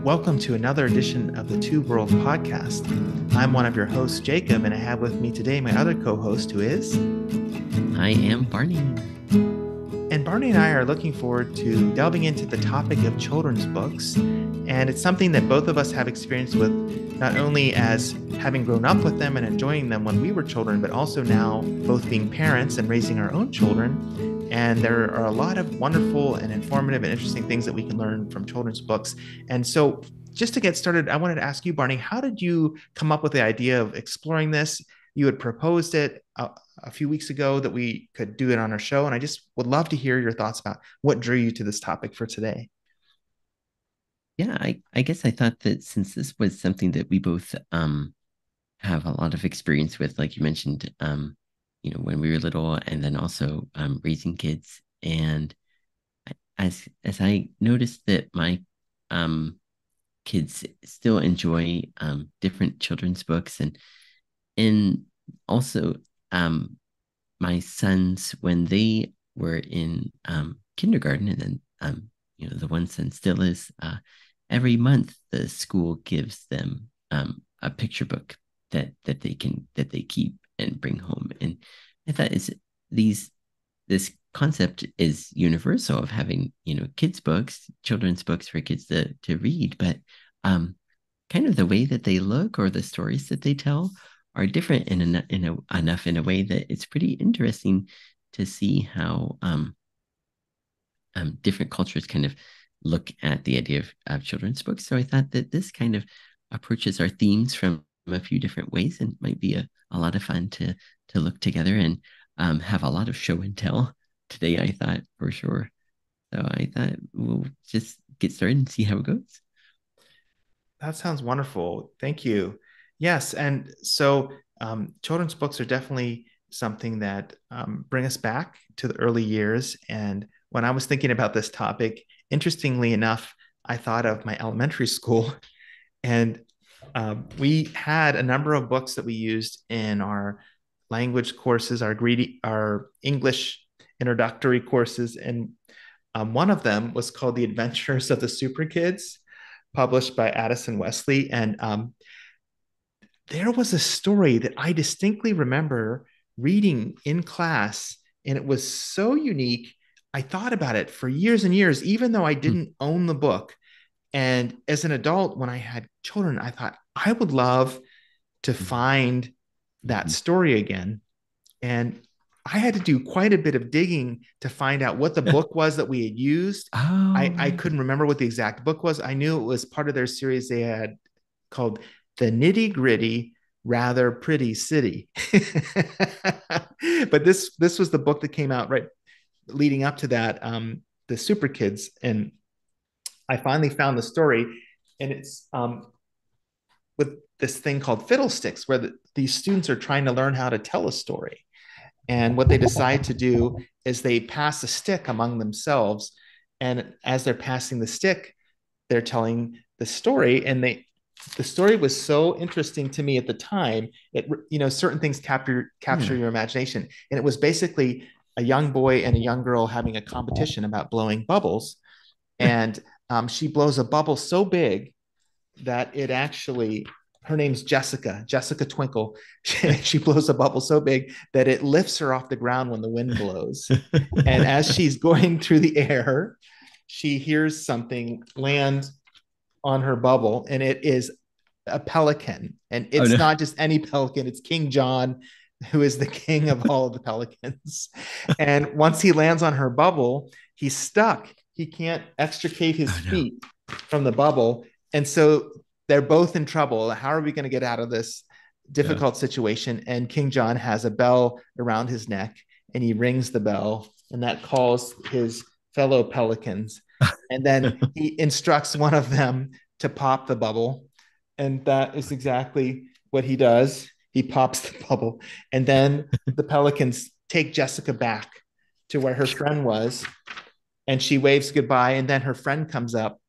Welcome to another edition of the Two Worlds podcast. I'm one of your hosts, Jacob, and I have with me today my other co-host, who is... I am Barney. And Barney and I are looking forward to delving into the topic of children's books. And it's something that both of us have experience with, not only as having grown up with them and enjoying them when we were children, but also now both being parents and raising our own children. And there are a lot of wonderful and informative and interesting things that we can learn from children's books. And so just to get started, I wanted to ask you, Barney, how did you come up with the idea of exploring this? You had proposed it a few weeks ago that we could do it on our show. And I just would love to hear your thoughts about what drew you to this topic for today. Yeah, I guess I thought that since this was something that we both have a lot of experience with, like you mentioned, when we were little, and then also raising kids. And as I noticed that my kids still enjoy different children's books, and also my sons, when they were in kindergarten, and then the one son still is, every month the school gives them a picture book that they keep and bring home. And I thought this concept is universal of having kids books, children's books for kids to read, but kind of the way that they look or the stories that they tell are different enough in a way that it's pretty interesting to see how different cultures kind of look at the idea of children's books. So I thought that this kind of approaches our themes from a few different ways, and might be a lot of fun to look together and have a lot of show and tell today, I thought, for sure. So I thought we'll just get started and see how it goes. That sounds wonderful. Thank you. Yes. And so children's books are definitely something that bring us back to the early years. And when I was thinking about this topic, interestingly enough, I thought of my elementary school. And we had a number of books that we used in our language courses, our English introductory courses. And one of them was called The Adventures of the Super Kids, published by Addison Wesley. And there was a story that I distinctly remember reading in class, and it was so unique. I thought about it for years and years, even though I Hmm. didn't own the book. And as an adult, when I had children, I thought I would love to find that Mhm. story again. And I had to do quite a bit of digging to find out what the book was that we had used. I Oh, couldn't remember what the exact book was. I knew it was part of their series they had called The Nitty Gritty Rather Pretty City. But this was the book that came out right leading up to that, the Super Kids. And I finally found the story, and it's with this thing called Fiddlesticks, where these students are trying to learn how to tell a story. And what they decide to do is they pass a stick among themselves. And as they're passing the stick, they're telling the story. And the story was so interesting to me at the time. Certain things capture yeah. your imagination. And it was basically a young boy and a young girl having a competition about blowing bubbles. And she blows a bubble so big that it actually, her name's Jessica Twinkle. She blows a bubble so big that it lifts her off the ground when the wind blows. And as she's going through the air, she hears something land on her bubble, and it is a pelican. And Oh it's no. not just any pelican, it's King John, who is the king of all of the pelicans. And once he lands on her bubble, he's stuck. He can't extricate his Oh no. feet from the bubble. And so they're both in trouble. How are we going to get out of this Yeah. difficult situation? And King John has a bell around his neck, and he rings the bell, and that calls his fellow pelicans. And then he instructs one of them to pop the bubble. And that is exactly what he does. He pops the bubble. And then the pelicans take Jessica back to where her friend was, and she waves goodbye. And then her friend comes up,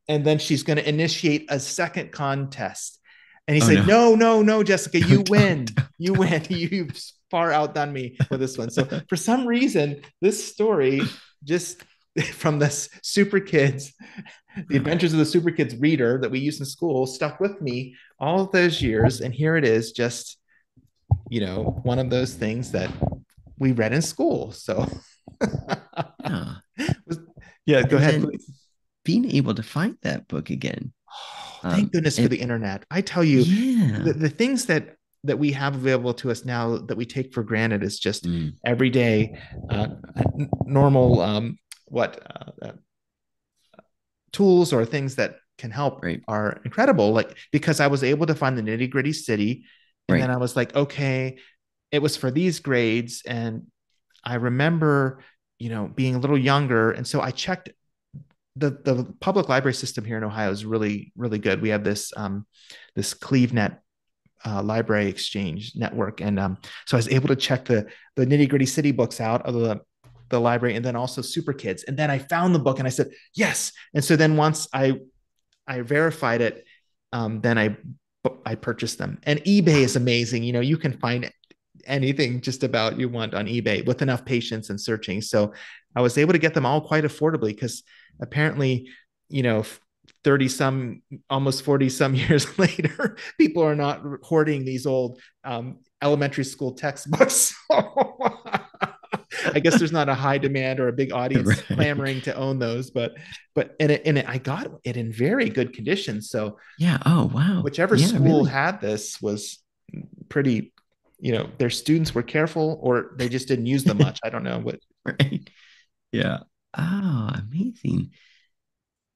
and then she's going to initiate a second contest. And he Oh said, no. "No, no, no, Jessica, you Don't. win. You win. You've far outdone me with this one." So for some reason, this story just from the Super Kids The Adventures of the Super Kids reader that we used in school stuck with me all of those years. And here it is, just, one of those things that we read in school. So, Yeah. yeah, go And ahead, then please. being able to find that book again. Oh, thank goodness for the And internet. I tell you, yeah. the things that we have available to us now that we take for granted is just Mm, everyday, normal, what tools or things that can help right. are incredible. Like, because I was able to find the nitty gritty city, and then Right. I was like, okay, it was for these grades, and I remember, being a little younger, and so I checked. The public library system here in Ohio is really really good. We have this CleveNet library exchange network, and so I was able to check the nitty gritty city books out of the library, and then also Super Kids. And then I found the book, and I said yes. And so then once I verified it, then I purchased them. And eBay is amazing. You can find anything just about you want on eBay with enough patience and searching. So I was able to get them all quite affordably because apparently, 30 some, almost 40 some years later, people are not hoarding these old elementary school textbooks. I guess there's not a high demand or a big audience Right. clamoring to own those, but I got it in very good condition. So Yeah. Oh, wow. whichever Yeah, school really. had this was pretty, their students were careful or they just didn't use them much. I don't know what. Right. Yeah. Oh, amazing.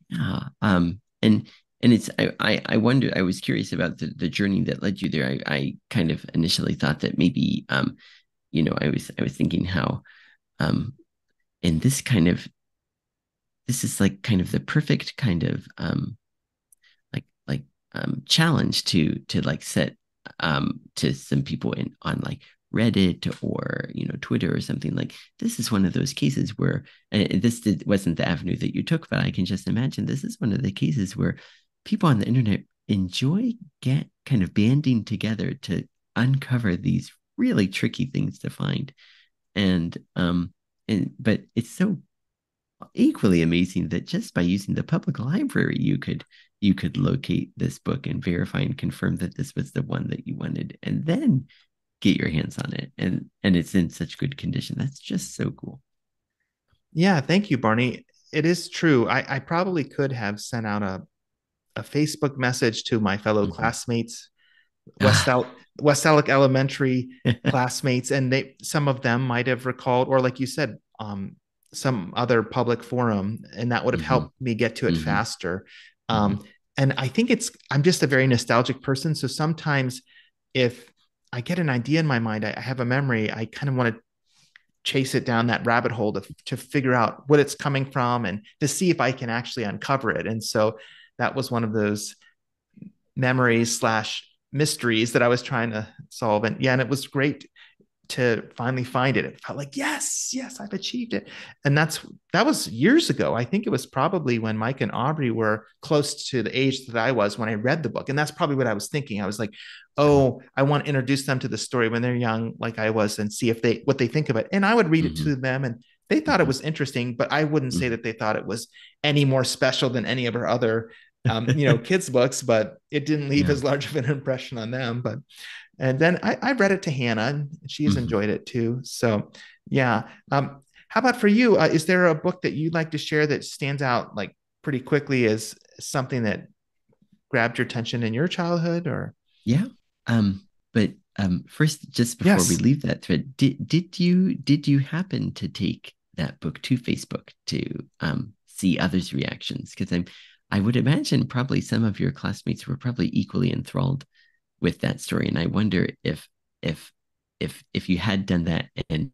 Yeah. And it's I wonder, I was curious about the journey that led you there. I kind of initially thought that maybe I was thinking how um in this kind of this is like kind of the perfect kind of challenge to like set to some people in on like Reddit or Twitter or something. Like this is one of those cases where wasn't the avenue that you took, but I can just imagine this is one of the cases where people on the internet enjoy get kind of banding together to uncover these really tricky things to find. And but it's so equally amazing that just by using the public library you could locate this book and verify and confirm that this was the one that you wanted, and then get your hands on it, and it's in such good condition. That's just so cool. Yeah, thank you, Barney. It is true. I probably could have sent out a Facebook message to my fellow Mm-hmm. classmates, Ah. West Alec Elementary classmates, and some of them might have recalled, or like you said, some other public forum, and that would have Mm-hmm. helped me get to it Mm-hmm. faster. Mm-hmm. And I think I'm just a very nostalgic person, so sometimes if I get an idea in my mind, I have a memory, I kind of want to chase it down that rabbit hole to figure out what it's coming from and to see if I can actually uncover it. And so that was one of those memories slash mysteries that I was trying to solve. And yeah, and it was great to finally find it. It felt like, yes, yes, I've achieved it. And that was years ago. I think it was probably when Mike and Aubrey were close to the age that I was when I read the book. And that's probably what I was thinking. I was like, oh, I want to introduce them to the story when they're young, like I was, and see if what they think of it. And I would read it Mm-hmm. to them, and they thought it Mm-hmm. was interesting, but I wouldn't say Mm-hmm. that they thought it was any more special than any of our other kids books, but it didn't leave Yeah. as large of an impression on them. But and then I read it to Hannah, and she's Mm-hmm. enjoyed it too. So, yeah. How about for you? Is there a book that you'd like to share that stands out like pretty quickly as something that grabbed your attention in your childhood? Or Yeah. But first, just before we yes, leave that thread, did you happen to take that book to Facebook to see others' reactions? Because I would imagine probably some of your classmates were probably equally enthralled with that story, and I wonder if if you had done that and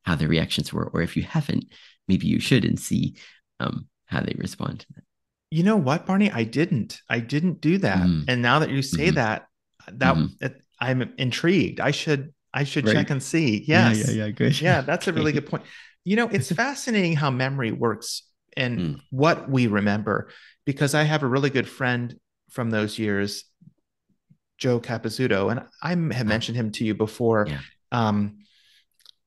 how the reactions were, or if you haven't, maybe you should and see how they respond to that. you know what, Barney? I didn't do that. Mm-hmm. And now that you say Mm-hmm. that, Mm-hmm. I'm intrigued. I should check Right. and see. Yeah. Yeah. Yes. Yeah. Good. Yeah, that's a really Okay. good point. It's fascinating how memory works and Mm. what we remember, because I have a really good friend from those years, Joe Capizzuto, and I have Oh, mentioned him to you before. yeah. Um,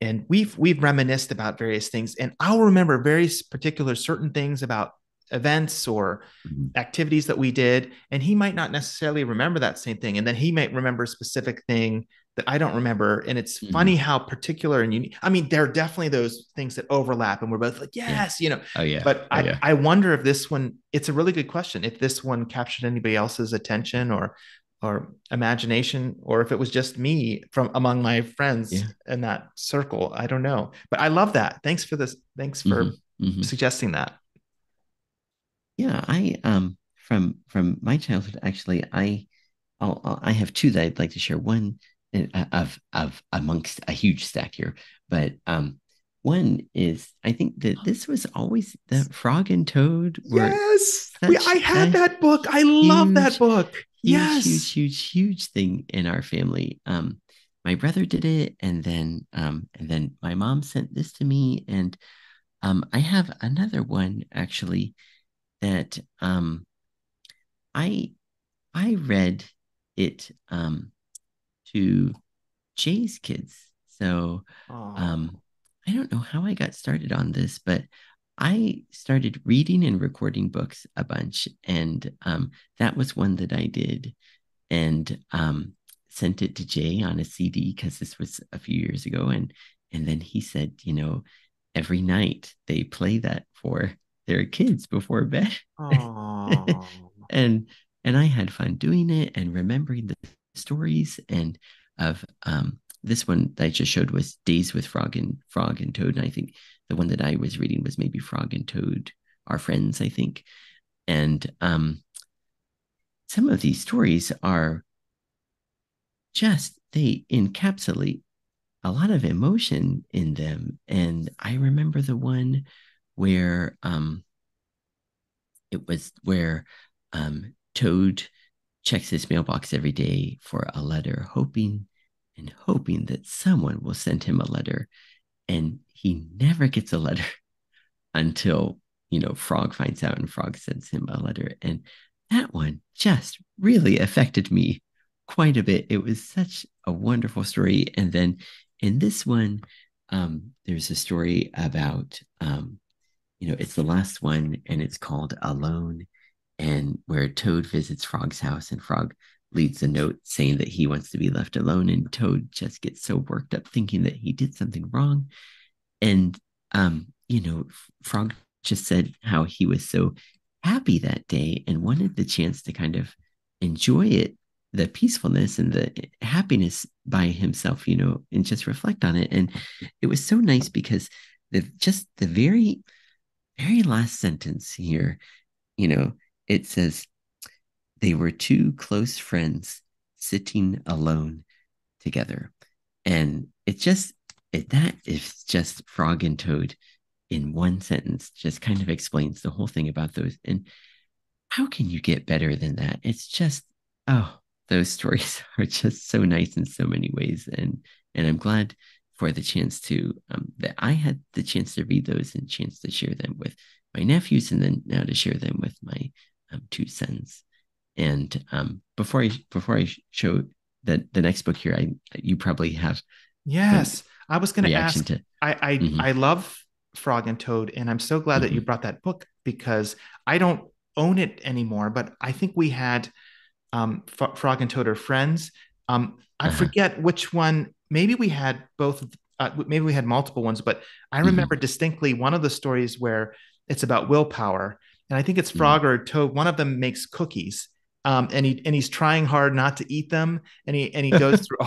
and we've reminisced about various things, and I'll remember very particular certain things about events or Mhm. activities that we did, and he might not necessarily remember that same thing, and then he might remember a specific thing that I don't remember. And it's funny Mhm. how particular and unique. I mean, there are definitely those things that overlap, and we're both like, Yeah. yes, Oh yeah. But Oh I yeah. I wonder if this one. It's a really good question. If this one captured anybody else's attention or imagination, or if it was just me from among my friends Yeah. in that circle. I don't know. But I love that. Thanks for this. Thanks Hmm. for Hmm. suggesting that. Yeah. From my childhood, actually, I have two that I'd like to share. One of amongst a huge stack here, but one is I think that this was always the Frog and Toad were Yes, I such had a that book. I love that huge, book. huge, Yes. huge thing in our family. My brother did it, and then my mom sent this to me, and I have another one actually that I I read it to Jay's kids. So Oh, um, I don't know how I got started on this, but I started reading and recording books a bunch, and that was one that I did, and sent it to Jay on a CD because this was a few years ago, and then he said, every night they play that for their kids before bed, oh, and I had fun doing it and remembering the stories and of this one that I just showed was Days with Frog and Toad, and I think the one that I was reading was maybe Frog and Toad are friends, I think, and some of these stories are just they encapsulate a lot of emotion in them. And I remember the one where it was where Toad checks his mailbox every day for a letter, hoping and hoping that someone will send him a letter. And he never gets a letter until, Frog finds out and Frog sends him a letter. And that one just really affected me quite a bit. It was such a wonderful story. And then in this one, there's a story about, it's the last one and it's called Alone, and where Toad visits Frog's house and Frog leaves a note saying that he wants to be left alone. And Toad just gets so worked up thinking that he did something wrong. And Frog just said how he was so happy that day and wanted the chance to kind of enjoy it, the peacefulness and the happiness by himself, and just reflect on it. And it was so nice because the very, very last sentence here, you know, it says they were two close friends sitting alone together. And that is just Frog and Toad in one sentence, just kind of explains the whole thing about those. And how can you get better than that? It's just, oh, those stories are just so nice in so many ways. And I'm glad for the chance to that I had the chance to read those and chance to share them with my nephews, and then now to share them with my two sons. And before I show the next book here, I you probably have some yes. I was going to reaction ask. to. I Mhm. love Frog and Toad, and I'm so glad that you Mhm. brought that book because I don't own it anymore. But I think we had Frog and Toad are friends. I Uh-huh. forget which one. Maybe we had both. Maybe we had multiple ones, but I remember Mhm. distinctly one of the stories where it's about willpower, and I think it's Mhm. Frog or Toad. One of them makes cookies, and he's trying hard not to eat them, and he goes through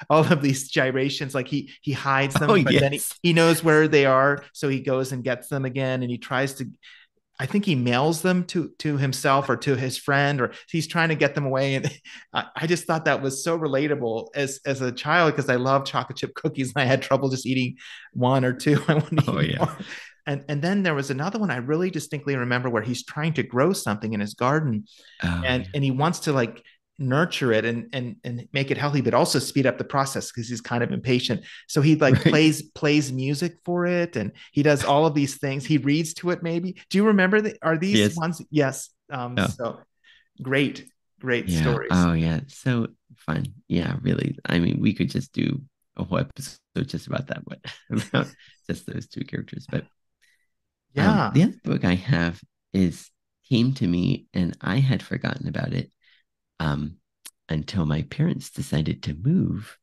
all of these gyrations. Like he hides Oh them, but then he yes. he knows where they are, so he goes and gets them again, and he tries to. I think he mails them to himself or to his friend, or he's trying to get them away. And I just thought that was so relatable as a child because I love chocolate chip cookies and I had trouble just eating one or two. I wanted to Oh eat yeah. more. And then there was another one I really distinctly remember where he's trying to grow something in his garden, Oh and yeah. and he wants to like nurture it and make it healthy, but also speed up the process because he's kind of impatient. So he like Right. plays music for it, and he does all of these things. He reads to it. Maybe do you remember are these Yes. ones? Yes. Oh So great yeah. stories. Oh yeah. So fun. Yeah, really. I mean, we could just do a whole episode just about that, but about just those two characters. But Yeah. the other book I have is came to me, and I had forgotten about it um, until my parents decided to move.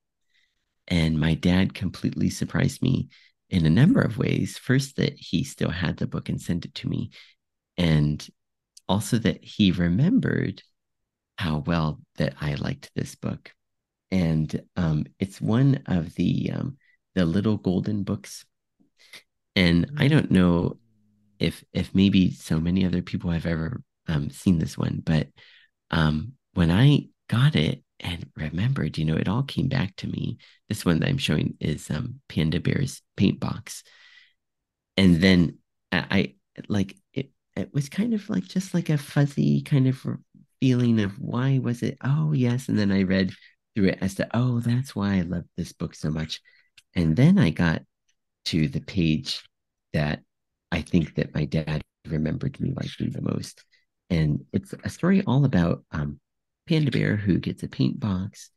And my dad completely surprised me in a number of ways. First, that he still had the book and sent it to me, and also that he remembered how well that I liked this book. And it's one of the little golden books. And I Mm. don't know if maybe so many other people have ever seen this one, but when I got it and remembered, it all came back to me. This one that I'm showing is Panda Bear's paint box, and then I like it. It was kind of like just like a fuzzy kind of feeling of why was it? Oh yes, and then I read through it as to oh that's why I love this book so much, and then I got to the page that I think that my dad remembered me liking the most. And it's a story all about Panda Bear who gets a paint box.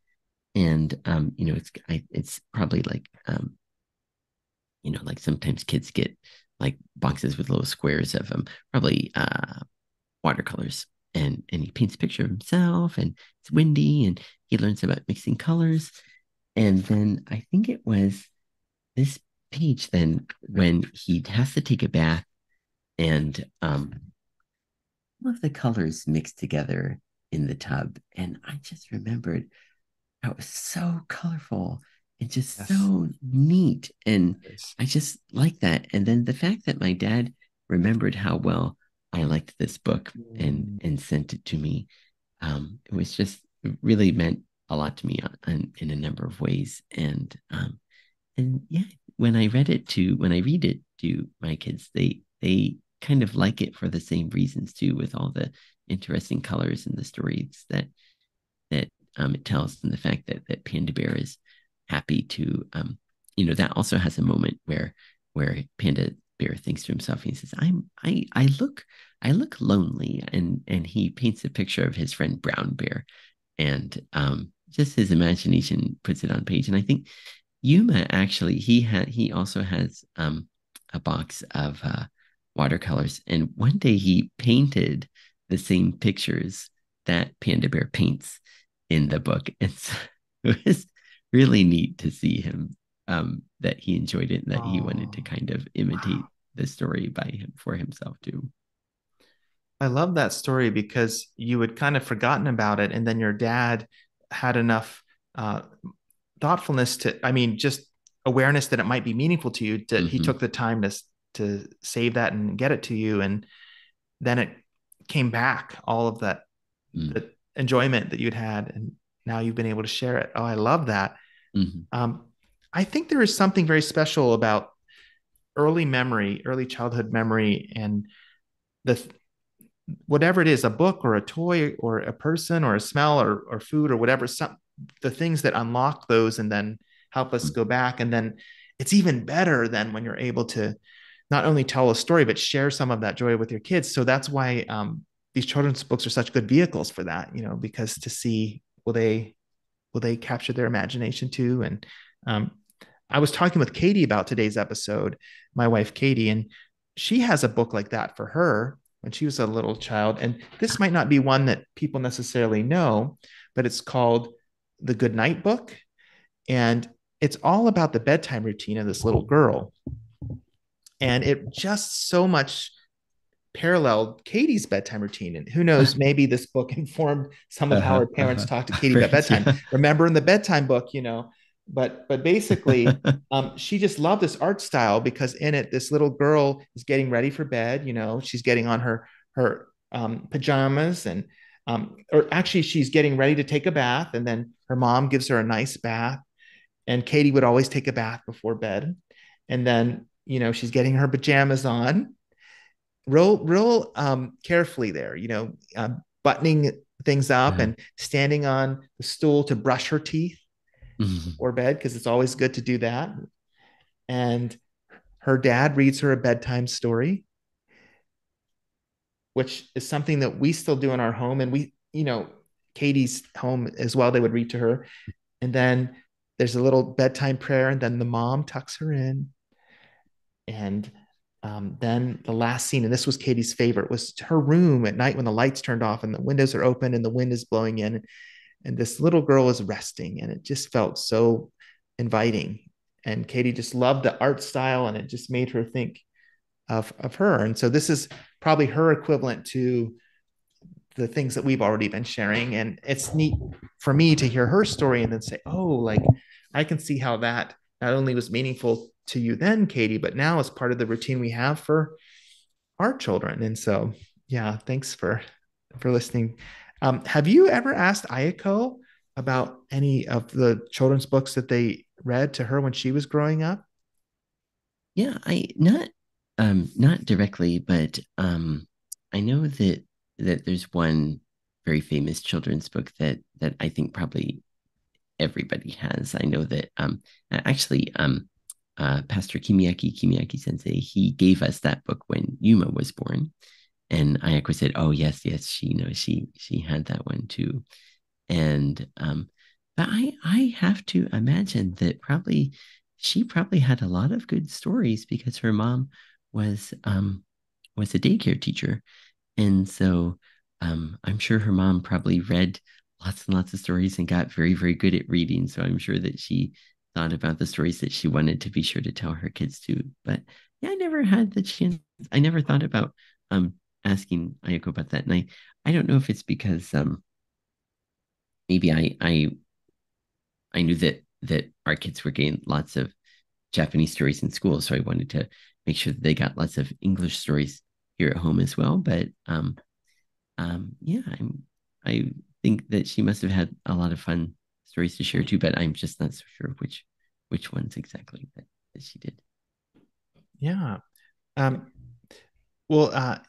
And, it's probably like, like sometimes kids get like boxes with little squares of probably watercolors. And he paints a picture of himself, and it's windy, and he learns about mixing colors. And then I think it was this page then when he has to take a bath, and all of the colors mixed together in the tub. And I just remembered how it was so colorful and just Yes. so neat. And Yes. I just like that. And then the fact that my dad remembered how well I liked this book Mm. and sent it to me, it was just it really meant a lot to me in a number of ways. And yeah, when I read it to my kids, they kind of like it for the same reasons too, with all the interesting colors and the stories that it tells, and the fact that Panda Bear is happy to that also has a moment where Panda Bear thinks to himself, he says, I look lonely, and he paints a picture of his friend Brown Bear, and just his imagination puts it on page. And I think Yuma actually he also has a box of watercolors, and one day he painted the same pictures that Panda Bear paints in the book. And so it was really neat to see him that he enjoyed it and that he wanted to Oh, kind of wow. imitate the story by him for himself too. I love that story because you had kind of forgotten about it, and then your dad had enough uh, thoughtfulness to, I mean, just awareness that it might be meaningful to you. That he Mm-hmm. took the time to save that and get it to you, and then it came back, all of that, Mm-hmm. the enjoyment that you'd had, and now you've been able to share it. Oh, I love that. Mm-hmm. Um, I think there is something very special about early memory, early childhood memory, and the whatever it is, a book or a toy or a person or a smell or food or whatever, the things that unlock those and then help us go back. And then it's even better than when you're able to not only tell a story, but share some of that joy with your kids. So that's why these children's books are such good vehicles for that, because to see, will they capture their imagination too? And um, I was talking with Katie about today's episode, my wife Katie, and she has a book like that for her when she was a little child. And this might not be one that people necessarily know, but it's called The Good Night Book. And it's all about the bedtime routine of this little girl. And it just so much paralleled Katie's bedtime routine. And who knows, maybe this book informed some of how Uh-huh, her parents uh-huh. talked to Katie about Right. bedtime. Yeah. Remember in the bedtime book, but basically, she just loved this art style because in it, this little girl is getting ready for bed. She's getting on her pajamas or actually she's getting ready to take a bath, and then her mom gives her a nice bath, and Katie would always take a bath before bed, and then she's getting her pajamas on real carefully there, buttoning things up Uh-huh. and standing on the stool to brush her teeth Mhm. before bed because it's always good to do that. And her dad reads her a bedtime story, which is something that we still do in our home. And Katie's home as well, they would read to her. And then there's a little bedtime prayer, and then the mom tucks her in. And Then the last scene, and this was Katie's favorite, was her room at night when the lights turned off and the windows are open and the wind is blowing in, and this little girl is resting, and it just felt so inviting. And Katie just loved the art style, and it just made her think of her. And so this is probably her equivalent to the things that we've already been sharing. And it's neat for me to hear her story and then say, oh, like I can see how that not only was meaningful to you then, Katie, but now is part of the routine we have for our children. And so, yeah, thanks for listening. Have you ever asked Ayako about any of the children's books that they read to her when she was growing up? Yeah, I not directly, but I know that there's one very famous children's book that I think probably everybody has. I know that actually Pastor Kimiaki Sensei, he gave us that book when Yuma was born. And Ayako said, "Oh yes, yes, she knows she had that one too." And but I have to imagine that probably she probably had a lot of good stories because her mom was um was a daycare teacher, and so I'm sure her mom probably read lots and lots of stories and got very very good at reading. So I'm sure that she thought about the stories that she wanted to be sure to tell her kids too. But yeah, I never had the chance. I never thought about um asking Ayako about that, and I don't know if it's because maybe I knew that our kids were getting lots of Japanese stories in school, so I wanted to make sure that they got lots of English stories here at home as well. But yeah, I think that she must have had a lot of fun stories to share too. But I'm just not so sure which ones exactly that she did. Yeah. Um, well,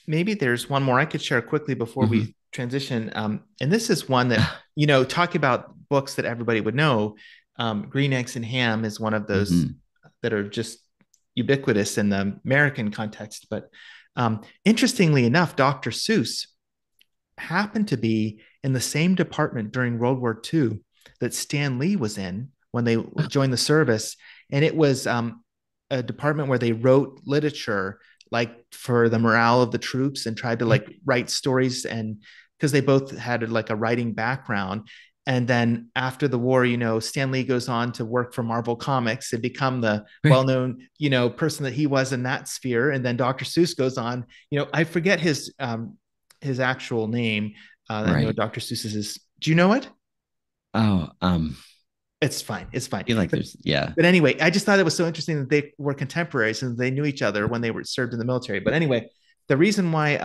maybe there's one more I could share quickly before Mm-hmm. we transition. And this is one that, you know, talking about books that everybody would know. Green Eggs and Ham is one of those Mm-hmm. that are just ubiquitous in the American context. But interestingly enough, Dr. Seuss happened to be in the same department during World War II that Stan Lee was in when they joined the service. And it was a department where they wrote literature like for the morale of the troops and tried to like write stories, and because they both had like a writing background. And then after the war, you know, Stan Lee goes on to work for Marvel Comics and become the Right. well-known, you know, person that he was in that sphere. And then Dr. Seuss goes on, you know, I forget his actual name. I know Right. Dr. Seuss is. Do you know it? Oh, It's fine. It's fine. I feel like But there's yeah. but anyway, I just thought it was so interesting that they were contemporaries and they knew each other when they were served in the military. But anyway, the reason why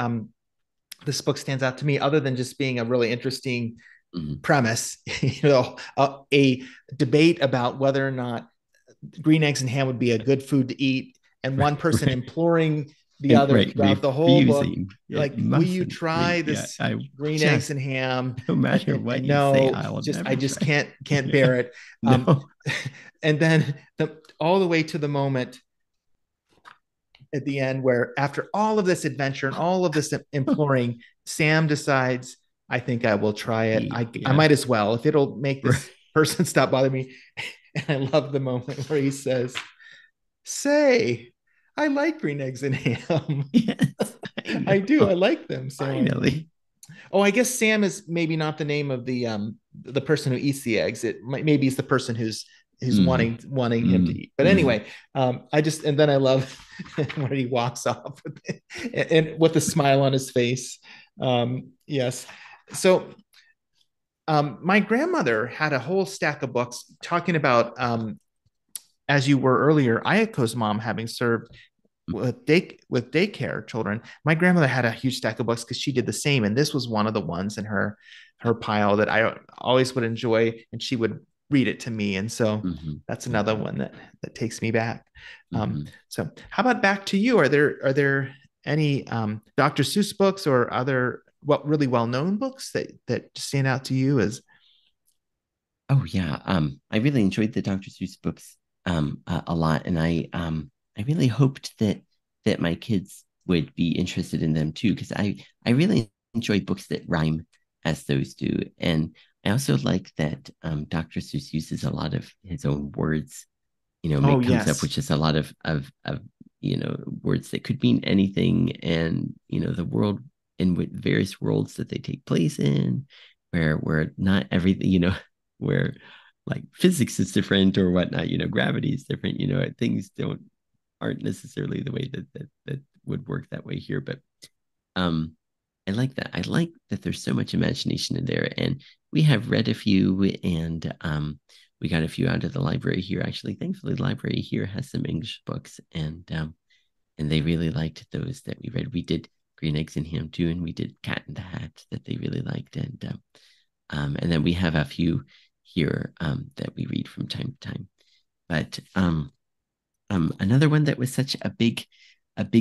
this book stands out to me, other than just being a really interesting Mm-hmm. premise, you know, a debate about whether or not green eggs and ham would be a good food to eat, and one Right. person Right. imploring the And other right, throughout the whole book, refusing. It like, will you mustn't try be. Yeah, this I green eggs just and ham? no and, matter and, what and you say, no, I will just I never just try. can't Yeah. bear it. No. And then all the way to the moment at the end where, after all of this adventure and all of this imploring, Sam decides, I think I will try it. I Yeah. might as well if it'll make Right. this person stop bothering me. And I love the moment where he says, say, I like green eggs and ham. Yes, I I do. I know. like them, Sam. I do. Finally. Oh, I guess Sam is maybe not the name of the person who eats the eggs. It might, maybe it's the person who's Mm, wanting him to mm, eat. But mm. anyway, I just, and then I love when he walks off with and with a smile on his face. Yes. So my grandmother had a whole stack of books talking about, as you were earlier, Ayako's mom having served with daycare children. My grandmother had a huge stack of books because she did the same, and this was one of the ones in her pile that I always would enjoy, and she would read it to me. And so Mhm, that's another mhm, one that takes me back. mhm. So how about back to you? Are there any Dr. Seuss books or other really well known books that stand out to you as? Oh yeah, I really enjoyed the Dr. Seuss books a lot, and I really hoped that my kids would be interested in them too, because I really enjoy books that rhyme as those do, and I also like that Dr. Seuss uses a lot of his own words Oh, comes up yes. with just a lot of words that could mean anything, and the world in with various worlds that they take place in, where not everything, where like physics is different or whatnot, gravity is different, things don't aren't necessarily the way that would work that way here. But um I like that. I like that there's so much imagination in there. And we have read a few, and we got a few out of the library here. Actually, thankfully, the library here has some English books, and they really liked those that we read. We did Green Eggs and Ham too, and we did Cat in the Hat that they really liked. And then we have a few here that we read from time to time. But another one that was such a big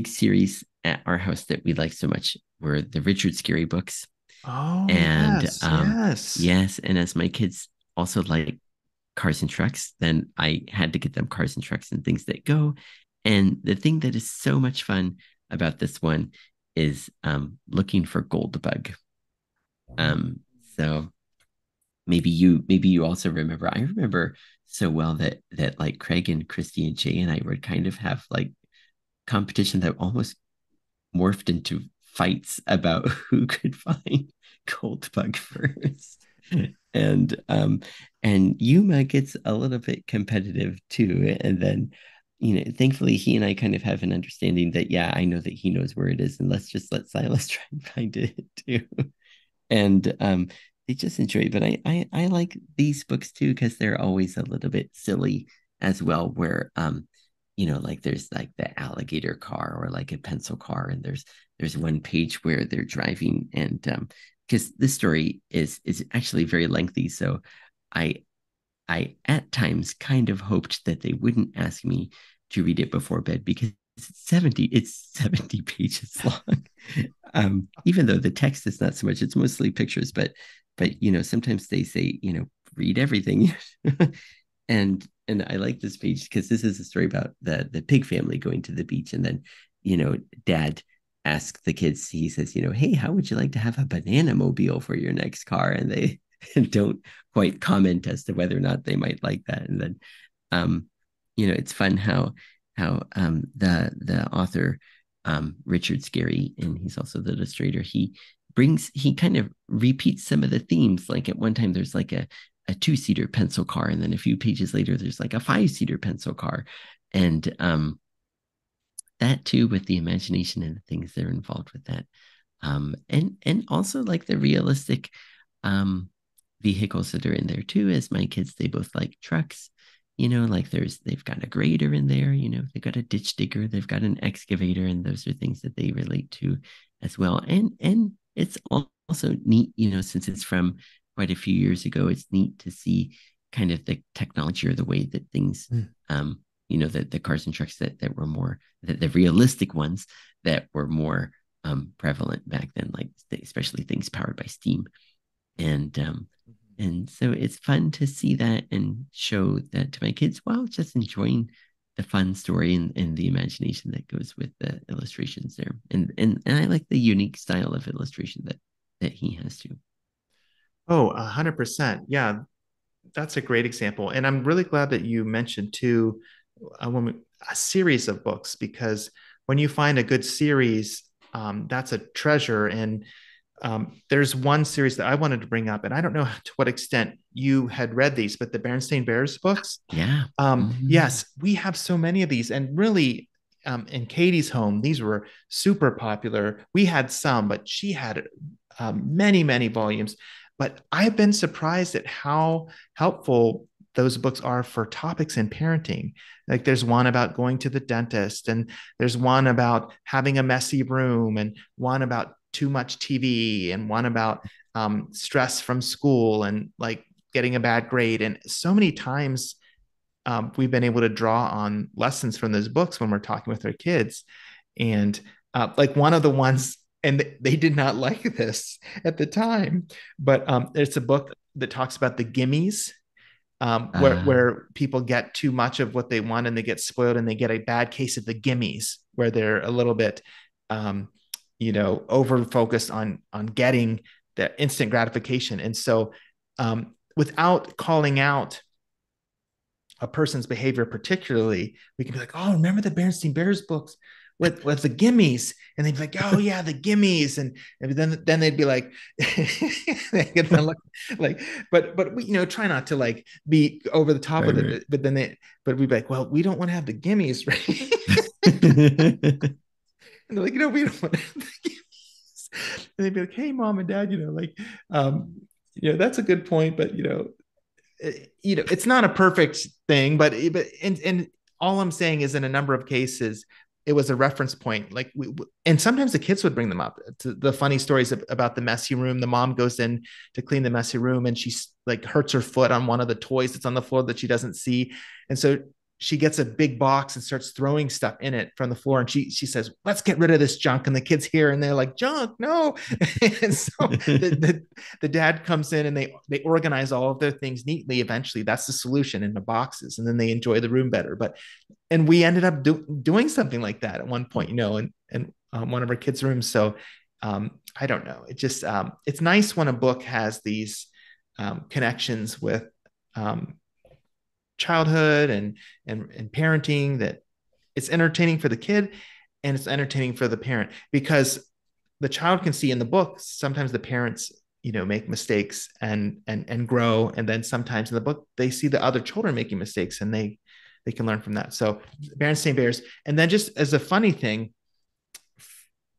series at our house that we liked so much were the Richard Scarry books. Oh, And yes, yes. yes, and as my kids also like cars and trucks, then I had to get them cars and trucks and things that go. And the thing that is so much fun about this one is looking for Goldbug. Um, so maybe you also remember. I remember so well that like Craig and Christy and Jay and I would kind of have like competition that almost morphed into fights about who could find Goldbug first. And Yuma gets a little bit competitive too. And then, thankfully he and I kind of have an understanding that yeah, I know that he knows where it is, and let's just let Silas try and find it too. And they just enjoy it. But I like these books too because they're always a little bit silly as well, where like there's like the alligator car or like a pencil car, and there's one page where they're driving, and because this story is actually very lengthy, so I I at times kind of hoped that they wouldn't ask me to read it before bed because it's 70 pages long. Even though the text is not so much, it's mostly pictures, but sometimes they say, read everything. And I like this page because this is a story about the pig family going to the beach, and then dad asks the kids, he says, hey, how would you like to have a banana mobile for your next car? And they don't quite comment as to whether or not they might like that. And then um it's fun how the author, Richard Scarry, and he's also the illustrator, he kind of repeats some of the themes. Like at one time there's like a two-seater pencil car, and then a few pages later there's like a five-seater pencil car. And that too, with the imagination and the things that are involved with that, and also like the realistic um vehicles that are in there too. As my kids, they both like trucks, like they've got a grader in there, they've got a ditch digger, they've got an excavator, and those are things that they relate to as well. And it's also neat, since it's from quite a few years ago, it's neat to see kind of the technology or the way that things, Mm. that the cars and trucks that were more, that the realistic ones that were more prevalent back then, like especially things powered by steam. And and so it's fun to see that and show that to my kids while just enjoying the fun story and the imagination that goes with the illustrations there. And I like the unique style of illustration that he has too. Oh, 100%. Yeah, that's a great example. And I'm really glad that you mentioned too a series of books, because when you find a good series, that's a treasure. And there's one series that I wanted to bring up, and I don't know to what extent you had read these, but the Berenstain Bears books. Yeah. Mhm. Yes, we have so many of these, and really, in Katie's home, these were super popular. We had some, but she had many, many volumes. But I've been surprised at how helpful those books are for topics in parenting. Like there's one about going to the dentist, and there's one about having a messy room, and one about too much TV, and one about stress from school and like getting a bad grade. And so many times we've been able to draw on lessons from those books when we're talking with our kids. And like one of the ones, and they did not like this at the time, but it's a book that talks about the gimmies, Uh, where people get too much of what they want and they get spoiled and they get a bad case of the gimmies, where they're a little bit, um, over focused on getting the instant gratification. And so, without calling out a person's behavior particularly, we can be like, oh, remember the Bernstein Bears books with the gimmies? And they'd be like, oh yeah, the gimmies. And then they'd be like, they get to look like, but we, try not to like be over the top with Right, it. right. But then but we'd be like, well, we don't want to have the gimmies, right? And they're like, we don't want to have the gimmies. And they'd be like, hey, mom and dad, like, that's a good point, but it's not a perfect thing, but and all I'm saying is in a number of cases it was a reference point. Like and sometimes the kids would bring them up to the funny stories about the messy room. The mom goes in to clean the messy room and she's like hurts her foot on one of the toys that's on the floor that she doesn't see, and so she gets a big box and starts throwing stuff in it from the floor, and she says, let's get rid of this junk, and the kids hear and they're like, junk, no. And so the dad comes in and they organize all of their things neatly. Eventually that's the solution in the boxes, and then they enjoy the room better. But and we ended up doing something like that at one point, in one of our kids' rooms. So I don't know. It just it's nice when a book has these connections with um, childhood and parenting, that it's entertaining for the kid and it's entertaining for the parent, because the child can see in the book sometimes the parents make mistakes and grow, and then sometimes in the book they see the other children making mistakes and they can learn from that. So Berenstain Bears. And then just as a funny thing,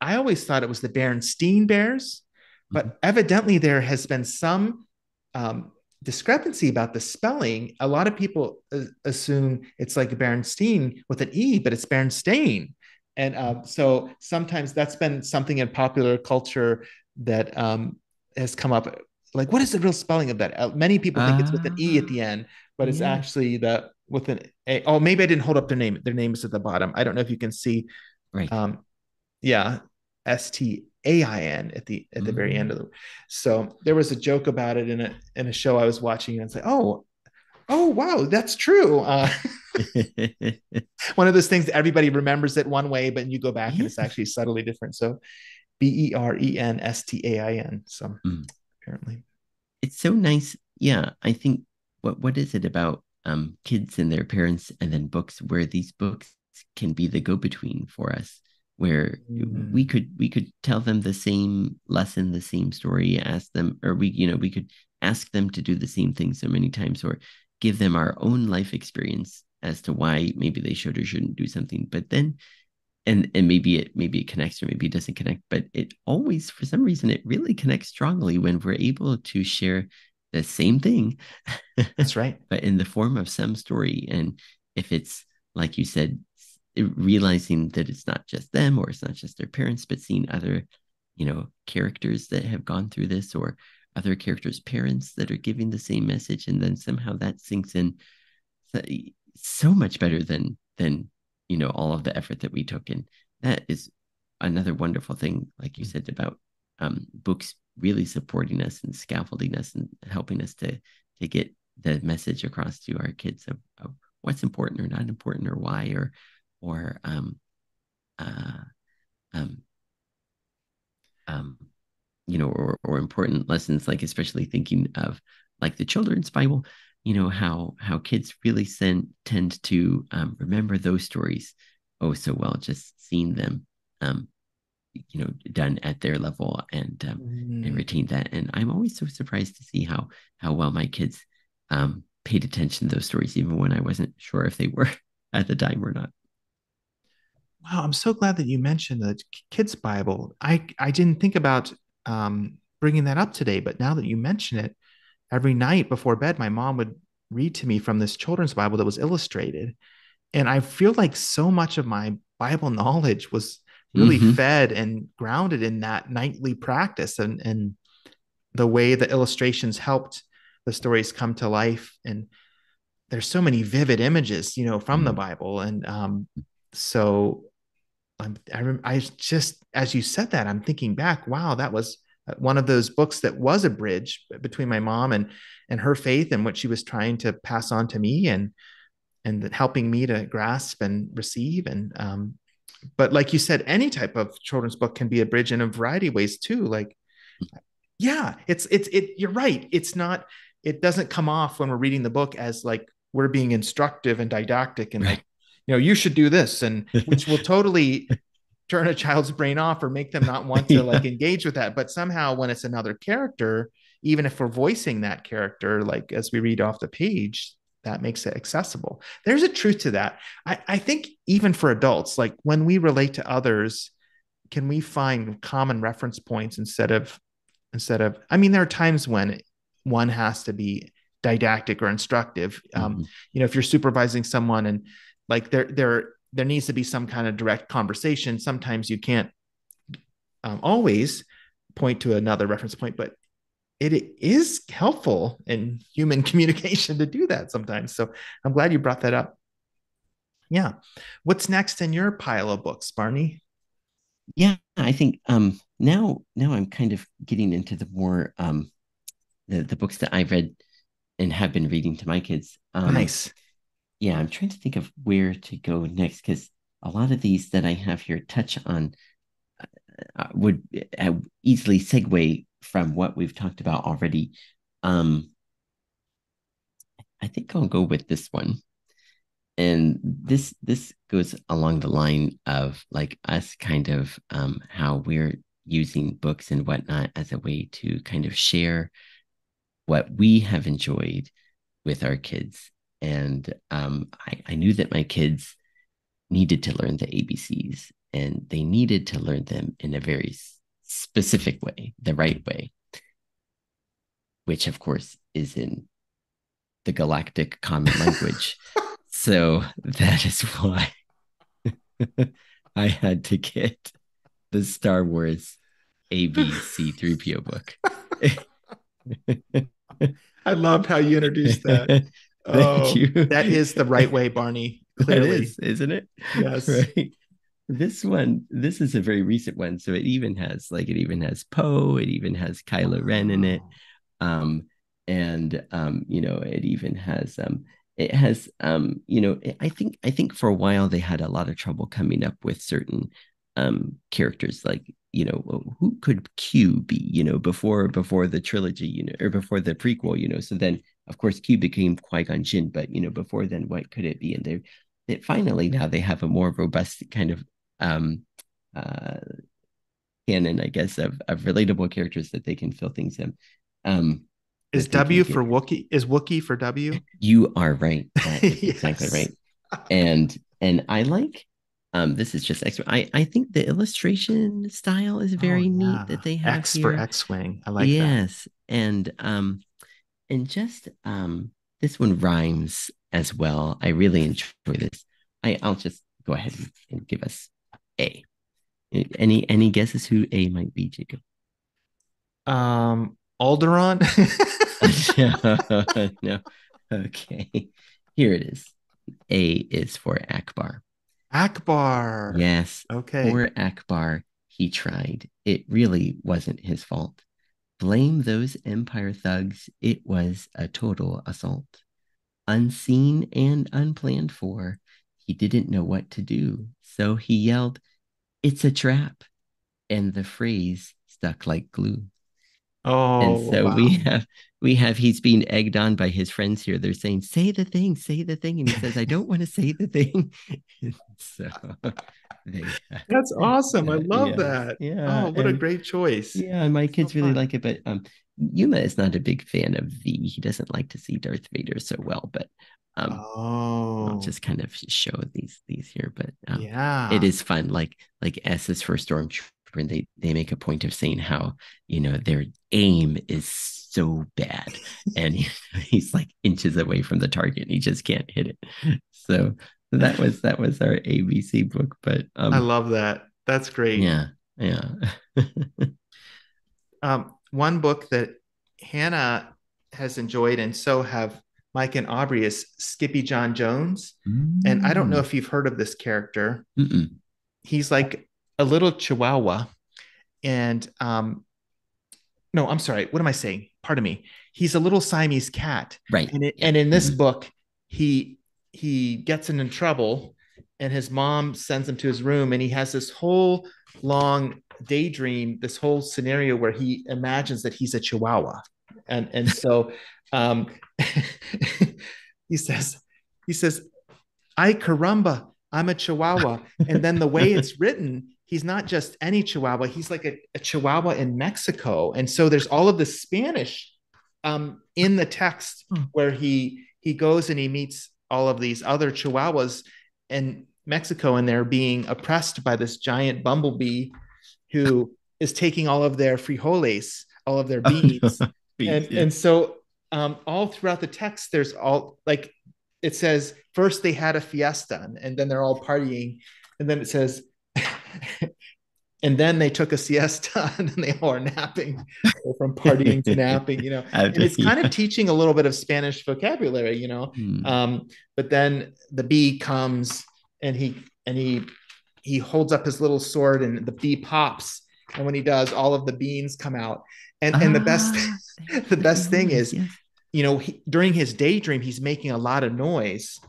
I always thought it was the Berenstein Bears, Mhm. but evidently there has been some um, discrepancy about the spelling. A lot of people assume it's like Berenstein with an E, but it's Berenstain. And so sometimes that's been something in popular culture that has come up. Like, what is the real spelling of that? Many people think it's with an E at the end, but it's Yes. actually the with an A. Oh, maybe I didn't hold up their name. Their name is at the bottom. I don't know if you can see. Right. Um, yeah, Stain at the very end Mm. of the. So there was a joke about it in a show I was watching, and it's like, oh wow, that's true. One of those things that everybody remembers it one way, but you go back and Yeah. it's actually subtly different. So Bernstain. So Mm. apparently, It's so nice. Yeah, I think what is it about kids and their parents and then books where these books can be the go-between for us, where mm, we could tell them the same lesson, the same story, ask them, or we could ask them to do the same thing so many times, or give them our own life experience as to why maybe they should or shouldn't do something. But then and maybe it connects or maybe it doesn't connect, but it always for some reason it really connects strongly when we're able to share the same thing that's right. but in the form of some story. And if it's like you said, realizing that it's not just them or it's not just their parents, but seeing other characters that have gone through this, or other characters parents that are giving the same message, and then somehow that sinks in so, so much better than all of the effort that we took. And that is another wonderful thing, like you said, about books really supporting us and scaffolding us and helping us to get the message across to our kids of what's important or not important, or why, or uh, um, um, or important lessons, like especially thinking of like the children's Bible, how kids really tend to remember those stories oh so well, just seeing them um, done at their level, and Mm. retain that. And I'm always so surprised to see how well my kids paid attention to those stories, even when I wasn't sure if they were at the time or not. Wow, I'm so glad that you mentioned the kids' Bible. I didn't think about bringing that up today, but now that you mention it, every night before bed, my mom would read to me from this children's Bible that was illustrated, and I feel like so much of my Bible knowledge was really Mm-hmm. fed and grounded in that nightly practice, and the way the illustrations helped the stories come to life. And there's so many vivid images, from the Mm. Bible, and so I just, as you said that, I'm thinking back, wow, that was one of those books that was a bridge between my mom and her faith and what she was trying to pass on to me, and helping me to grasp and receive. And but like you said, any type of children's book can be a bridge in a variety of ways too. Like, yeah, you're right. It's not, it doesn't come off when we're reading the book as like we're being instructive and didactic and like, Right. you should do this, and which will totally turn a child's brain off or make them not want to like Yeah. engage with that. But somehow when it's another character, even if we're voicing that character, like as we read off the page, that makes it accessible. There's a truth to that. I think even for adults, like when we relate to others, can we find common reference points instead of I mean, there are times when one has to be didactic or instructive. Mhm. If you're supervising someone and like there needs to be some kind of direct conversation. Sometimes you can't always point to another reference point, but it is helpful in human communication to do that sometimes. So I'm glad you brought that up. Yeah. What's next in your pile of books, Barney? Yeah, I think now I'm kind of getting into the more the books that I've read and have been reading to my kids. Nice. Yeah, I'm trying to think of where to go next because a lot of these that I have here touch on would easily segue from what we've talked about already. Um, I think I'll go with this one. And this goes along the line of like us kind of how we're using books and whatnot as a way to kind of share what we have enjoyed with our kids. And I knew that my kids needed to learn the ABCs and they needed to learn them in a very specific way, the right way, which of course is in the galactic common language. So that is why I had to get the Star Wars ABC3PO book. I loved how you introduced that. Thank Oh, you. that is the right way, Barney. That Clearly. is, isn't it? Yes. Right. This is a very recent one. So it even has Poe, it even has Kylo Ren in it. Wow. Um, it even has it has I think for a while they had a lot of trouble coming up with certain characters like who could Q be before the trilogy or before the prequel so then of course Q became Qui-Gon Jinn but before then what could it be and finally now they have a more robust kind of um uh canon I guess of relatable characters that they can fill things in um Is that they can W get for Wookie? Is Wookie for W? you are right. That is exactly Yes. right. And I like this is just extra. I think the illustration style is Oh very neat yeah. that they have X for here. X-Wing. I like that. Yes. And just this one rhymes as well. I really enjoy this. I'll just go ahead and give us A. Any guesses who A might be, Jacob? Alderaan. No. Okay. Here it is. A is for Akbar. Akbar. Yes, Okay. poor Akbar. He tried. It really wasn't his fault. Blame those Empire thugs. It was a total assault. Unseen and unplanned for. He didn't know what to do. So he yelled, "It's a trap." And the phrase stuck like glue. And Oh so we wow. have he's being egged on by his friends here. They're saying, say the thing. And he says, I don't want to say the thing. So they That's awesome. I love yes, that. yeah. Oh, what a great choice. And my So kids really fun. like it, but Yuma is not a big fan of V. He doesn't like to see Darth Vader so well, but um I'll Oh, just kind of show these here, but it yeah. is fun. Like S is for Stormtrooper, and they make a point of saying how their aim is so bad, and he's like inches away from the target, and he just can't hit it. So that was our ABC book, but I love that. That's great. yeah, yeah. One book that Hannah has enjoyed, and so have Mike and Aubrey, is Skippy John Jones. And I don't know Mm. if you've heard of this character. Mm-mm. He's like a little chihuahua. And no, I'm sorry. What am I saying? Pardon me. He's a little Siamese cat. Right. Yeah. And in this Mhm. book, he gets in trouble and his mom sends him to his room and he has this whole long daydream, this whole scenario where he imagines that he's a chihuahua. And so um he says he says, "Ay caramba, I'm a Chihuahua." And then the way it's written, he's not just any Chihuahua, he's like a Chihuahua in Mexico. And so there's all of this Spanish in the text Oh, where he goes and he meets all of these other Chihuahuas in Mexico, and they're being oppressed by this giant bumblebee who is taking all of their frijoles, all of their oh no. beans. Beans, yeah. And so all throughout the text, there's all like it says first they had a fiesta and then they're all partying. And then it says, and then they took a siesta and then they all are napping from partying to napping, and it's kind of Yeah. teaching a little bit of Spanish vocabulary. Hmm. But then the bee comes and he holds up his little sword and the bee pops. And when he does, all of the beans come out. And the best They the make the best thing noise, is, yes. during his daydream, he's making a lot of noise.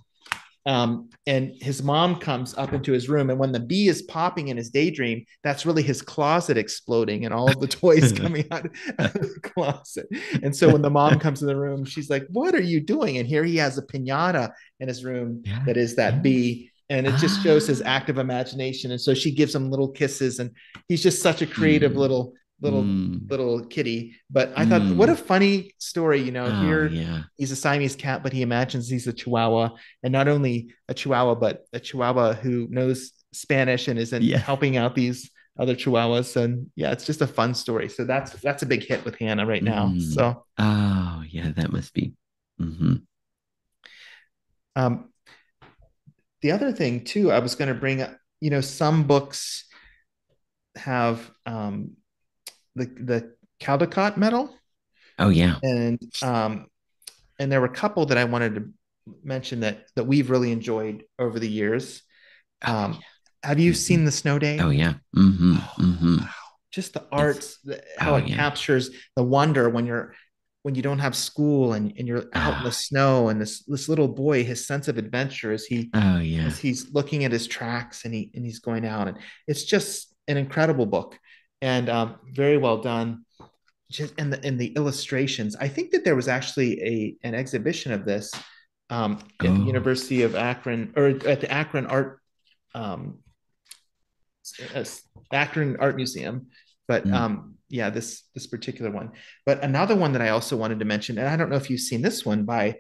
And his mom comes up into his room, and when the bee is popping in his daydream, that's really his closet exploding and all of the toys coming out of the closet. And so when the mom comes in the room, she's like, "What are you doing?" And here he has a piñata in his room Yeah, that is that yeah. bee, and it just shows his Ah. active imagination. And so she gives him little kisses, and he's just such a creative Mm, little mm, little kitty. But I thought, what a mm. funny story. Oh Here yeah. he's a Siamese cat, but he imagines he's a Chihuahua, and not only a Chihuahua, but a Chihuahua who knows Spanish and isn't Yeah. helping out these other Chihuahuas. And yeah, it's just a fun story. So that's a big hit with Hannah right now. Mm. So Oh yeah, that must be. Hmm. um, the other thing too, I was going to bring up, some books have the Caldecott medal, Oh yeah. and there were a couple that I wanted to mention that we've really enjoyed over the years. Oh Um, have yeah. you Hmm. seen the Snow Oh Day? yeah. Hmm. Oh Hmm. wow! Just the It's arts, how oh it yeah. captures the wonder when you don't have school and you're out in the Oh, snow, and this little boy, his sense of adventure as oh yeah. he's looking at his tracks and he's going out, and it's just an incredible book, and very well done. Just and the illustrations. I think that there was actually an exhibition of this at the Oh. University of Akron, or at the Akron Art um, Akron Art Museum. But Mm. yeah, this particular one. But another one that I also wanted to mention, and I don't know if you've seen this one by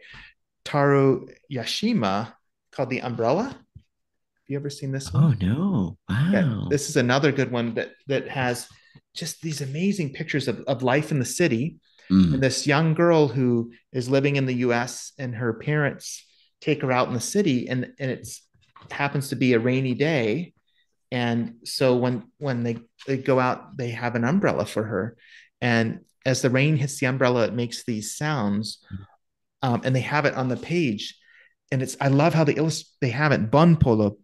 Taro Yashima, called The Umbrella. Have you ever seen this Oh one? no. Yeah, Wow. this is another good one that has just these amazing pictures of life in the city, and Mm. this young girl who is living in the US, and her parents take her out in the city, and it's happens to be a rainy day. And so when they go out, they have an umbrella for her, and as the rain hits the umbrella, it makes these sounds, and they have it on the page. And it's I love how they have it bun polo,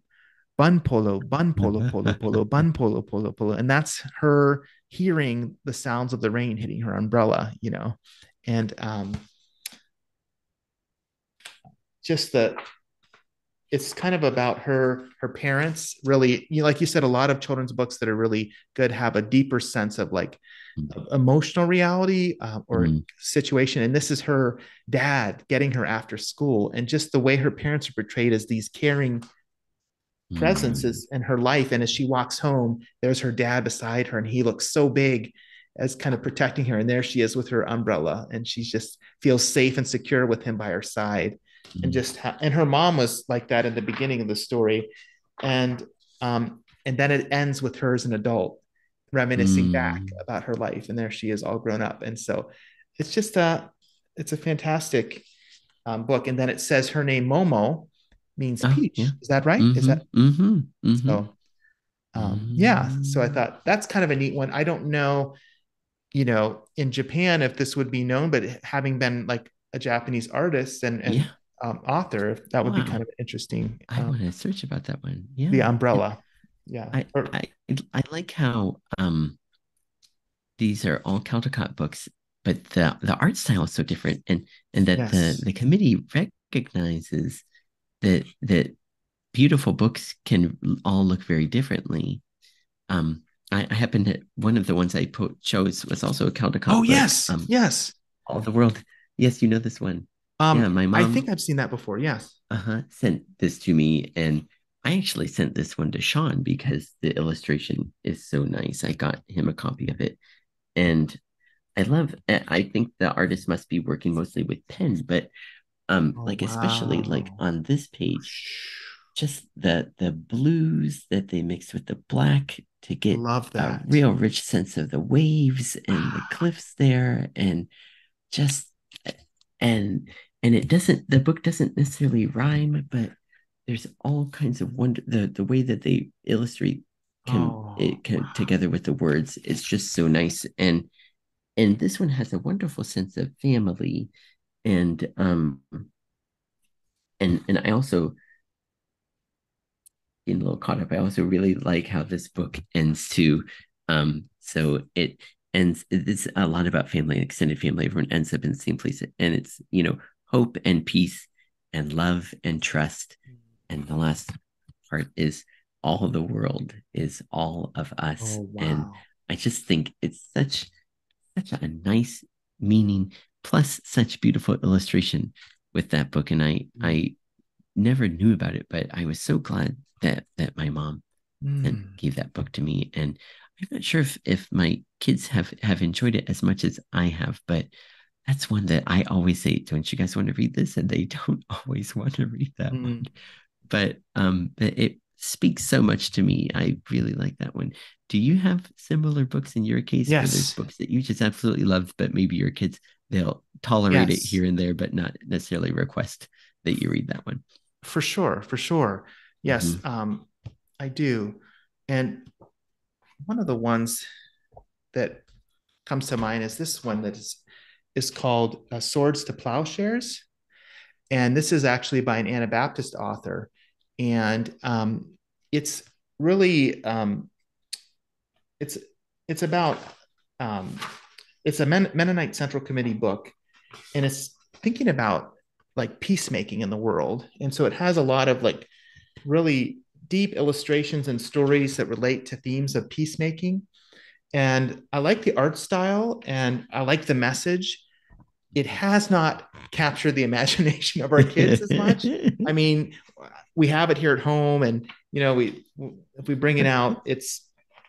bun polo, polo, polo, bun polo, polo, polo. And that's her hearing the sounds of the rain hitting her umbrella. And just the it's kind of about her parents really, like you said, a lot of children's books that are really good have a deeper sense of like emotional reality, or Mm. situation. And this is her dad getting her after school, and just the way her parents are portrayed as these caring Mm. presences in her life. And as she walks home, there's her dad beside her, and he looks so big as kind of protecting her. And there she is with her umbrella, and she just feels safe and secure with him by her side. And Mm. and her mom was like that in the beginning of the story. And then it ends with her as an adult reminiscing back Mm. about her life, and there she is all grown up. And so it's just a fantastic book. And then it says her name Momo means Oh yeah. peach. Is that right? Is Mm-hmm. that Mm-hmm. Mm-hmm. so? Yeah. So I Mm. thought that's kind of a neat one. I don't know, in Japan if this would be known, but having been like a Japanese artist and Yeah. author, that would be kind Wow. of interesting. I want to search about that one. The Yeah. And umbrella. Yeah. I Or, I I like how these are all Caldecott books, but the art style is so different, and that the yes. the committee recognizes that beautiful books can all look very differently. Um, I happen to one of the ones chose was also a Oh, Caldecott book. yes. Yes. All the world. Yes, you know this one. Yeah, my I think mom I've seen that before. Yes. sent this to me, and I actually sent this one to Sean because the illustration is so nice. I got him a copy of it, and I think the artist must be working mostly with pen, but Oh, like especially like wow. on this page, just the blues that they mix with the black to get Love a that. real rich sense of the waves and the cliffs there, and just and it doesn't, the book doesn't necessarily rhyme, but there's all kinds of wonder, the way that they illustrate Oh, wow. together with the words is just so nice. And this one has a wonderful sense of family, and and I also, getting a little caught up, I also really like how this book ends too. So it ends, it's a lot about family and extended family. Everyone ends up in the same place, and it's, hope and peace and love and trust. And the last part is all the world is all of us. Oh, And wow. I just think it's such a nice meaning, plus such beautiful illustration with that book. And Mm. I never knew about it, but I was so glad that my mom Mm. gave that book to me. And I'm not sure if my kids have enjoyed it as much as I have, but that's one that I always say, don't you guys want to read this? And they don't always want to read that one. Mm. But it speaks so much to me. I really like that one. Do you have similar books in your case where there's Yes. books that you just absolutely love, but maybe your kids, they'll tolerate it Yes. here and there, but not necessarily request that you read that one? For sure. For sure. Yes. Mm-hmm. I do. And one of the ones that comes to mind is this one that is called Swords to Plowshares. And this is actually by an Anabaptist author. And it's really it's it's about um, it's a Mennonite Central Committee book, and it's thinking about like peacemaking in the world. And so it has a lot of like really deep illustrations and stories that relate to themes of peacemaking. And I like the art style and I like the message. It has not captured the imagination of our kids as much. I mean, we have it here at home, and we if we bring it out, it's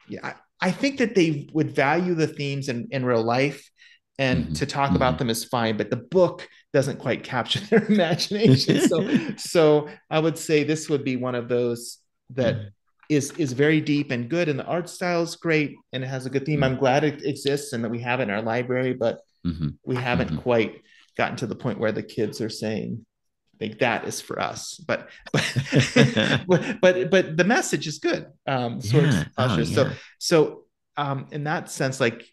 yeah. I think that they would value the themes in real life, and Mm-hmm. to talk about Mm-hmm. them is fine. But the book doesn't quite capture their imagination. So I would say this would be one of those that is very deep and good, and the art style is great, and it has a good theme. I'm glad it exists and that we have it in our library, but Mm-hmm. we haven't Mm-hmm. quite gotten to the point where the kids are saying like that is for us, but but the message is good. Swords Yeah. to Oh, plowshares. So yeah. so in that sense, like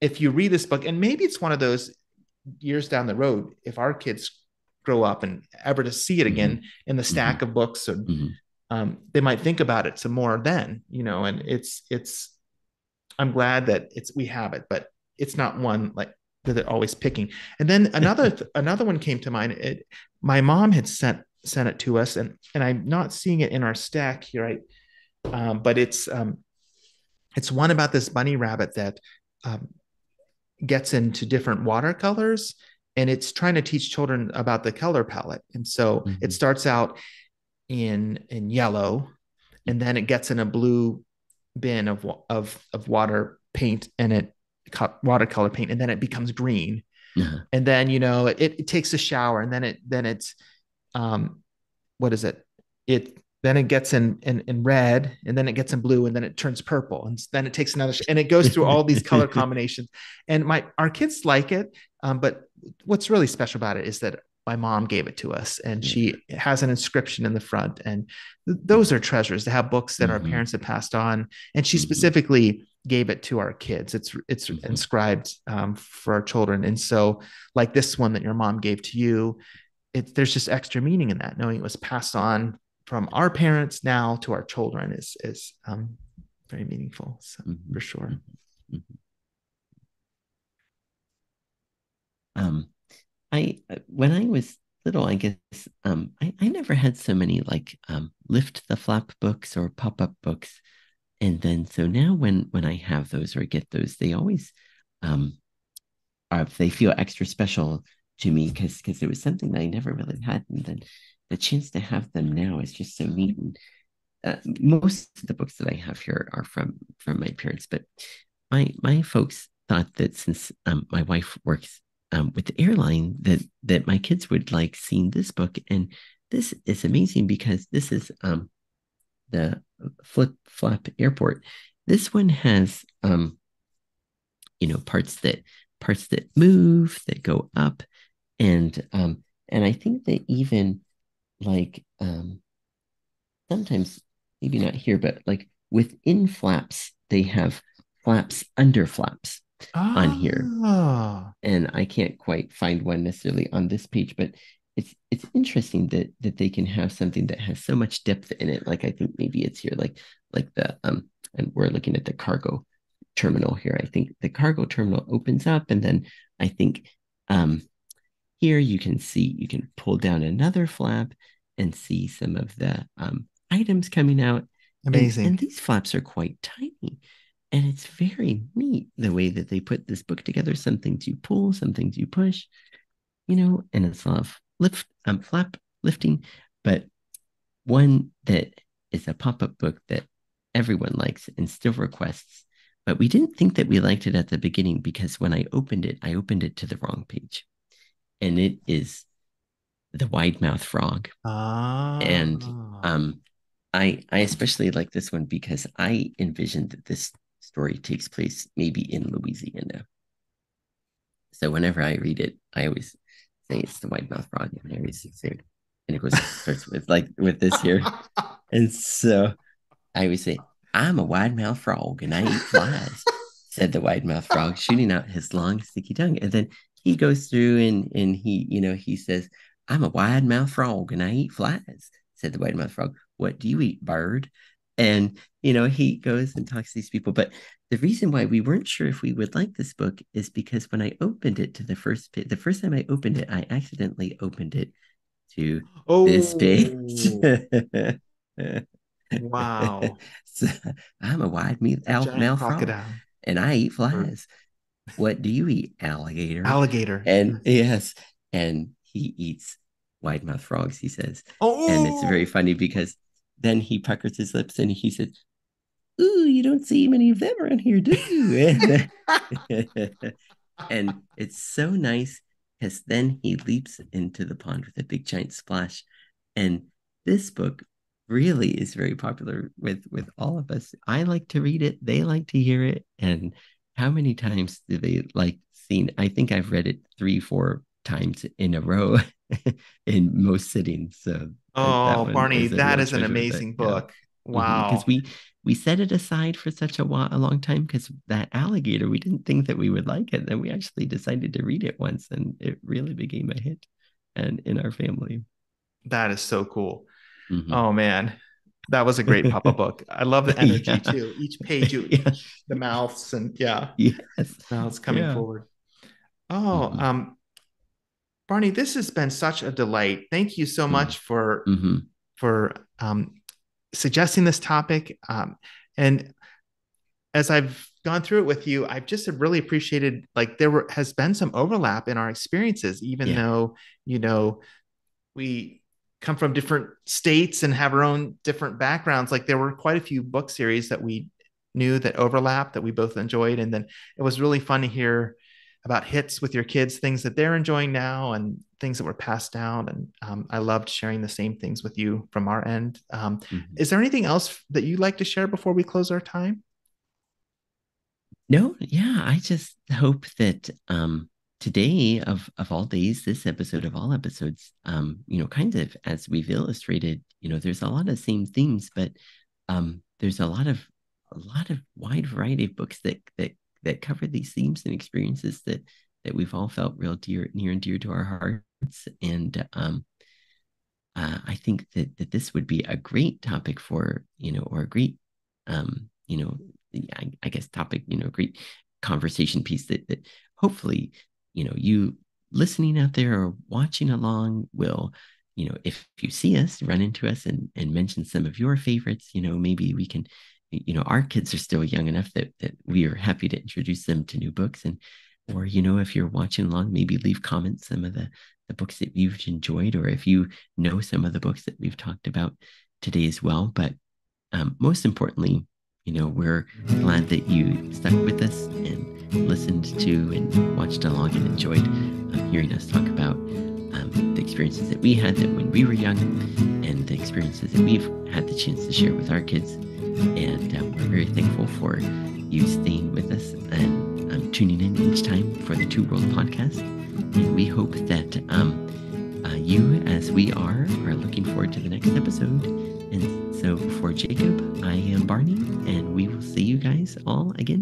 if you read this book, and maybe it's one of those years down the road, if our kids grow up and ever to see it Mm-hmm. again in the Mm-hmm. stack of books, and Mm-hmm. they might think about it some more then, and it's I'm glad that we have it, but it's not one like that they're always picking. And then another one came to mind. My mom had sent it to us, and I'm not seeing it in our stack here. But it's one about this bunny rabbit that um, gets into different watercolors, and it's trying to teach children about the color palette. And so it Mm-hmm. starts out in yellow, and then it gets in a blue bin of water paint, and it watercolor paint, and then it becomes green, Uh-huh. and then it takes a shower, and then it's um what is it it then it gets in red, and then it gets in blue, and then it turns purple, and then it takes another and it goes through all these color combinations. And my our kids like it, but what's really special about it is that my mom gave it to us, and Yeah. she has an inscription in the front, and those are treasures to have, books that our Mm-hmm. parents have passed on, and she Mm-hmm. specifically gave it to our kids. It's Mm-hmm. inscribed for our children. And so like this one that your mom gave to you, there's just extra meaning in that, knowing it was passed on from our parents now to our children is very meaningful. So Mm-hmm. for sure. Mm-hmm. Um, I when I was little, I guess I never had so many like lift the flap books or pop-up books. And then so now when I have those or get those, they always um they feel extra special to me because it was something that I never really had, and then the chance to have them now is just so neat. And most of the books that I have here are from my parents, but my folks thought that since my wife works with the airline, that my kids would like seeing this book, and this is amazing because this is the Flip Flap Airport. This one has parts that move, that go up, and I think that even like sometimes maybe not here, but like within flaps, they have flaps under flaps on here. Oh, And I can't quite find one necessarily on this page, but it's interesting that they can have something that has so much depth in it. Like I think maybe it's here, like the and we're looking at the cargo terminal here. I think the cargo terminal opens up, and then I think um here you can pull down another flap and see some of the items coming out. And amazing. these flaps are quite tiny. And it's very neat the way that they put this book together. Some things you pull, some things you push, and it's a lot of flap lifting, but one that is a pop-up book that everyone likes and still requests. But we didn't think that we liked it at the beginning because when I opened it to the wrong page. And it is the wide mouth frog. And Ah, I especially like this one because I envisioned that this story takes place maybe in Louisiana. So whenever I read it, I always say it's the wide mouth frog, and I always say it. And it goes starts with like with this here. And so I always say, I'm a wide mouth frog and I eat flies, said the wide mouth frog, shooting out his long, sticky tongue. And then he goes through and he says, I'm a wide mouth frog and I eat flies, said the wide mouth frog. What do you eat, bird? And, he goes and talks to these people. But the reason why we weren't sure if we would like this book is because when I opened it to the first time I opened it, I accidentally opened it to this page. oh, wow. So, I'm a wide A giant mouth frog crocodile and I eat or flies. What do you eat, alligator? alligator. And Yes. yes, and he eats wide mouth frogs, he says. And it's very Oh, funny because then he puckers his lips and he said, ooh, you don't see many of them around here, do you? And it's so nice because then he leaps into the pond with a big giant splash. And this book really is very popular with all of us. I like to read it, they like to hear it. And how many times do they like seen? I think I've read it 3, 4 times in a row in most sittings. So that oh, one Barney, is a that real is an treasure. That amazing yeah. book. Because Wow. we set it aside for such a long time because that alligator, we didn't think that we would like it. Then we actually decided to read it once, and it really became a hit, and in our family. That is so cool. Hmm. Oh man, that was a great pop-up book. I love the energy Yeah, too. Each page, yeah, the mouths and yeah, yes, mouths coming yeah. forward. Oh, Hmm. Barney, this has been such a delight. Thank you so Hmm. much for Hmm. for um, suggesting this topic. And as I've gone through it with you, I've just really appreciated like has been some overlap in our experiences, even Yeah. though you know we come from different states and have our own different backgrounds. Like there were quite a few book series that we knew that overlapped that we both enjoyed. And then it was really fun to hear about hits with your kids, things that they're enjoying now and things that were passed down. And I loved sharing the same things with you from our end. Hmm. Is there anything else that you'd like to share before we close our time? No, yeah, I just hope that today of all days, this episode of all episodes, kind of as we've illustrated, there's a lot of same themes, but there's a lot of wide variety of books that cover these themes and experiences that we've all felt real near and dear to our hearts. And I think that this would be a great topic for, or a great, I guess topic, great conversation piece that hopefully, you listening out there or watching along will, if you see us, run into us and mention some of your favorites, maybe we can, our kids are still young enough that we are happy to introduce them to new books. And or, you know, if you're watching along, maybe leave comments, some of the books that you've enjoyed, or if you know some of the books that we've talked about today as well. But most importantly, you know, we're glad that you stuck with us and listened to and watched along and enjoyed hearing us talk about the experiences that we had that when we were young, and the experiences that we've had the chance to share with our kids. And we're very thankful for you staying with us and tuning in each time for the Two World podcast. And we hope that you, as we are looking forward to the next episode. And so for Jacob, I am Barney, and we will see you guys all again